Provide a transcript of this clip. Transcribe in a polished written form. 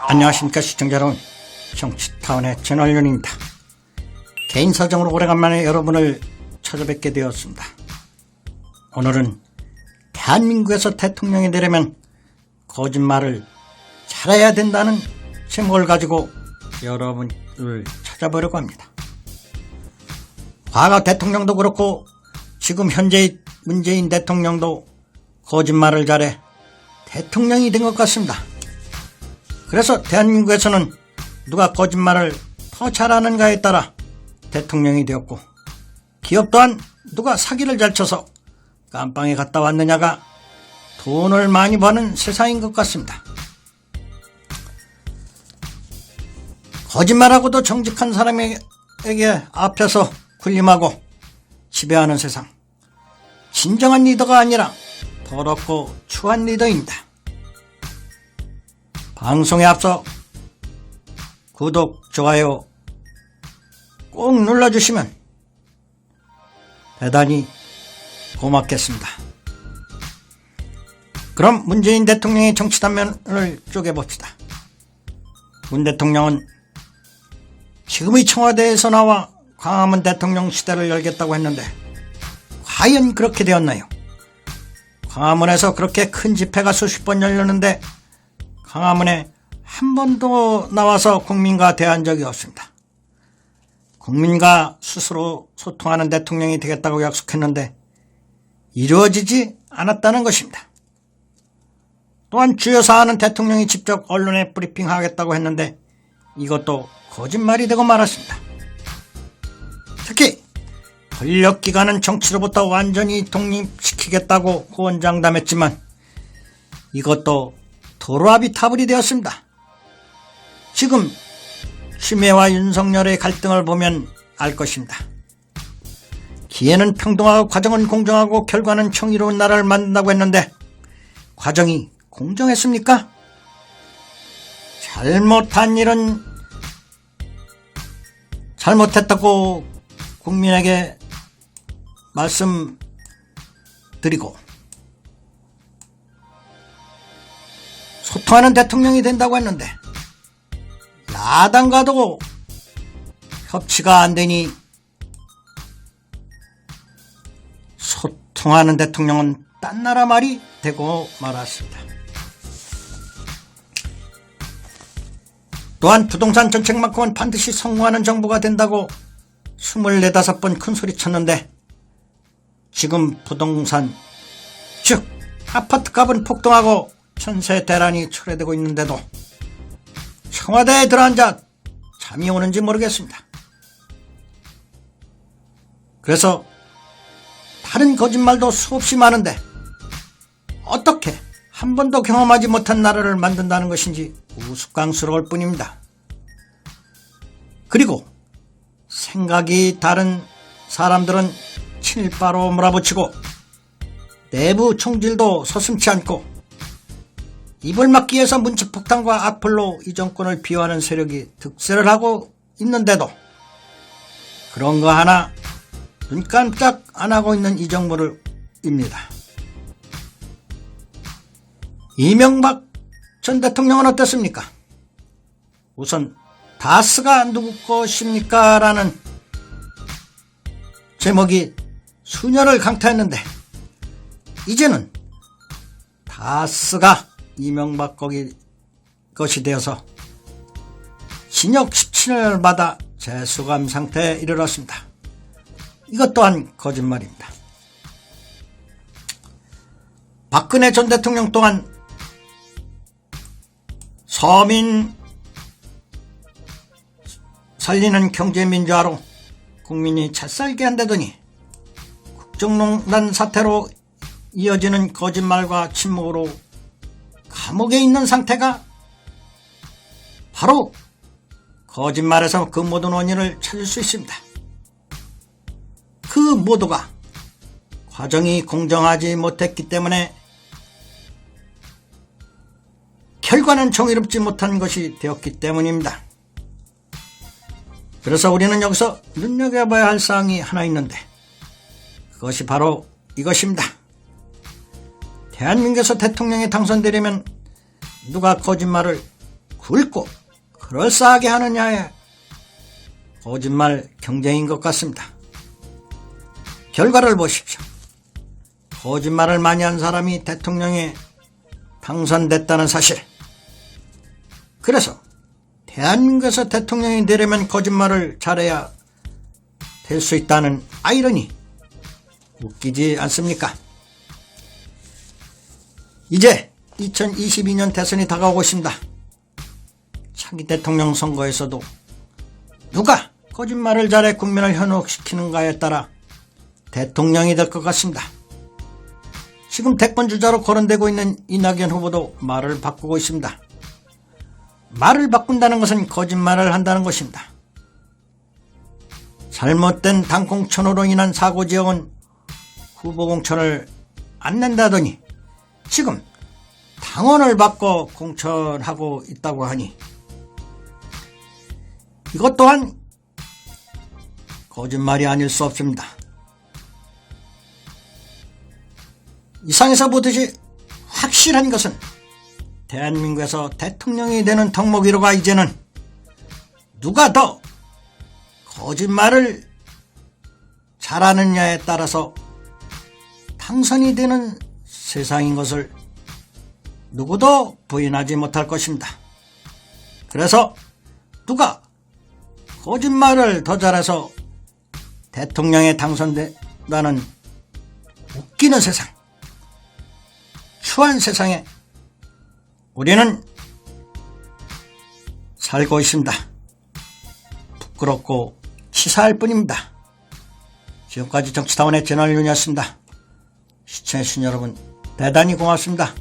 안녕하십니까 시청자 여러분, 정치타운의 채널윤입니다. 개인 사정으로 오래간만에 여러분을 찾아뵙게 되었습니다. 오늘은 대한민국에서 대통령이 되려면 거짓말을 잘해야 된다는 제목을 가지고 여러분을 찾아보려고 합니다. 과거 대통령도 그렇고 지금 현재의 문재인 대통령도 거짓말을 잘해 대통령이 된 것 같습니다. 그래서 대한민국에서는 누가 거짓말을 더 잘하는가에 따라 대통령이 되었고, 기업 또한 누가 사기를 잘 쳐서 깜빵에 갔다 왔느냐가 돈을 많이 버는 세상인 것 같습니다. 거짓말하고도 정직한 사람에게 앞에서 군림하고 지배하는 세상, 진정한 리더가 아니라 더럽고 추한 리더입니다. 방송에 앞서 구독, 좋아요 꼭 눌러주시면 대단히 고맙겠습니다. 그럼 문재인 대통령의 정치 단면을 쪼개봅시다. 문 대통령은 지금의 청와대에서 나와 광화문 대통령 시대를 열겠다고 했는데 과연 그렇게 되었나요? 광화문에서 그렇게 큰 집회가 수십 번 열렸는데 광화문에 한 번도 나와서 국민과 대한 적이 없습니다. 국민과 스스로 소통하는 대통령이 되겠다고 약속했는데 이루어지지 않았다는 것입니다. 또한 주요 사안은 대통령이 직접 언론에 브리핑하겠다고 했는데 이것도 거짓말이 되고 말았습니다. 특히 권력기관은 정치로부터 완전히 독립시키겠다고 호언장담했지만 이것도 도로아비타불이 되었습니다. 지금 추미애와 윤석열의 갈등을 보면 알 것입니다. 기회는 평등하고 과정은 공정하고 결과는 정의로운 나라를 만든다고 했는데 과정이 공정했습니까? 잘못한 일은 잘못했다고 국민에게 말씀드리고 소통하는 대통령이 된다고 했는데 야당과도 협치가 안 되니 소통하는 대통령은 딴 나라 말이 되고 말았습니다. 또한 부동산 정책만큼은 반드시 성공하는 정부가 된다고 24~25번 큰소리 쳤는데 지금 부동산 즉 아파트값은 폭등하고 전세 대란이 초래되고 있는데도 청와대에 들어앉아 잠이 오는지 모르겠습니다. 그래서 다른 거짓말도 수없이 많은데 어떻게 한 번도 경험하지 못한 나라를 만든다는 것인지 우스꽝스러울 뿐입니다. 그리고 생각이 다른 사람들은 친일파로 몰아붙이고 내부 총질도 서슴지 않고 입을 막기 위해서 문책폭탄과 악플로 이 정권을 비호하는 세력이 득세를 하고 있는데도 그런 거 하나 눈 깜짝 안 하고 있는 이 정부입니다. 이명박 전 대통령은 어땠습니까? 우선 다스가 누구 것입니까? 라는 제목이 수년을 강타했는데 이제는 다스가 이명박 것이 되어서 징역 17년을 받아 재수감 상태에 이르렀습니다. 이것 또한 거짓말입니다. 박근혜 전 대통령 또한 서민 살리는 경제민주화로 국민이 잘 살게 한다더니 국정농단 사태로 이어지는 거짓말과 침묵으로 감옥에 있는 상태가 바로 거짓말에서 그 모든 원인을 찾을 수 있습니다. 그 모두가 과정이 공정하지 못했기 때문에 결과는 정의롭지 못한 것이 되었기 때문입니다. 그래서 우리는 여기서 눈여겨봐야 할 사항이 하나 있는데 그것이 바로 이것입니다. 대한민국에서 대통령이 당선되려면 누가 거짓말을 굵고 그럴싸하게 하느냐의 거짓말 경쟁인 것 같습니다. 결과를 보십시오. 거짓말을 많이 한 사람이 대통령에 당선됐다는 사실. 그래서 대한민국에서 대통령이 되려면 거짓말을 잘해야 될 수 있다는 아이러니 웃기지 않습니까? 이제 2022년 대선이 다가오고 있습니다. 차기 대통령 선거에서도 누가 거짓말을 잘해 국민을 현혹시키는가에 따라 대통령이 될 것 같습니다. 지금 대권주자로 거론되고 있는 이낙연 후보도 말을 바꾸고 있습니다. 말을 바꾼다는 것은 거짓말을 한다는 것입니다. 잘못된 당 공천으로 인한 사고 지역은 후보 공천을 안 낸다더니 지금 당원을 바꿔 공천하고 있다고 하니 이것 또한 거짓말이 아닐 수 없습니다. 이상에서 보듯이 확실한 것은 대한민국에서 대통령이 되는 덕목 1호가 이제는 누가 더 거짓말을 잘하느냐에 따라서 당선이 되는 세상인 것을 누구도 부인하지 못할 것입니다. 그래서 누가 거짓말을 더 잘해서 대통령에 당선된다는 웃기는 세상, 추한 세상에 우리는 살고 있습니다. 부끄럽고 치사할 뿐입니다. 지금까지 정치타운의 채널 윤이었습니다. 시청해주신 여러분 대단히 고맙습니다.